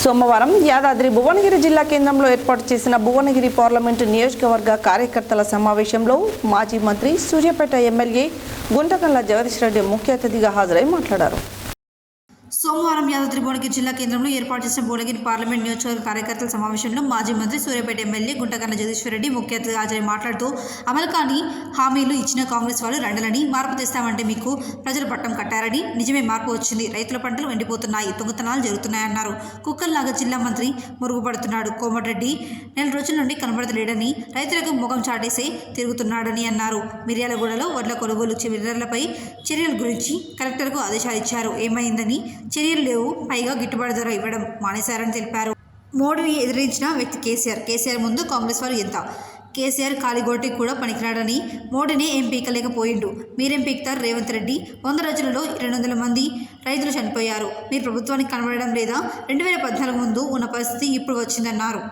సోమవారం యాదాద్రి భువనగిరి జిల్లా కేంద్రంలో ఏర్పాటు చేసిన భువనగిరి పార్లమెంటు నియోజకవర్గ కార్యకర్తల సమావేశంలో మాజీ మంత్రి సూర్యాపేట ఎమ్మెల్యే గుంటకల్ల జగదీష్ రెడ్డి ముఖ్య అతిథిగా హాజరై మాట్లాడారు. సోమవారం యాదాద్రి భువనగిరి జిల్లా కేంద్రంలో ఏర్పాటు చేసిన భువనగిరి పార్లమెంట్ నియోజకవర్గ కార్యకర్తల సమావేశంలో మాజీ మంత్రి సూర్యాపేట ఎమ్మెల్యే గుంటకల్ల జగదీష్ రెడ్డి ముఖ్య అతిథిగా హాజరై మాట్లాడుతూ అమలు కాని హామీలు ఇచ్చిన కాంగ్రెస్ వాళ్ళు రండలని, మార్పు తెస్తామంటే మీకు ప్రజలు పట్టం కట్టారని, నిజమే మార్పు వచ్చింది, రైతుల పంటలు ఎండిపోతున్నాయి, దొంగతనాలు జరుగుతున్నాయన్నారు. కుక్కల్లాగా జిల్లా మంత్రి మురుగుపడుతున్నాడు, కోమటిరెడ్డి నెల రోజుల నుండి కనబడతలేడని, రైతులకు ముఖం చాటేసే తిరుగుతున్నాడని అన్నారు. మిర్యాలగూడలో వడ్ల కొనుగోలు చర్యలపై చర్యల గురించి కలెక్టర్కు ఆదేశాలు ఇచ్చారు. ఏమైందని చర్యలు లేవు, పైగా గిట్టుబాటు ధర ఇవ్వడం మానేశారని తెలిపారు. మోడీని ఎదిరించిన వ్యక్తి కేసీఆర్ ముందు కాంగ్రెస్ వారు ఎంత? కేసీఆర్ కాలిగోటికి కూడా పనికిరాడని మోడీని ఏం పీకలేకపోయిండు. మీరేం పీకుతారు రేవంత్ రెడ్డి? 100 రోజులలో 200 మంది రైతులు చనిపోయారు. మీరు ప్రభుత్వానికి కనబడడం లేదా? 2014 ముందు ఉన్న పరిస్థితి ఇప్పుడు వచ్చిందన్నారు.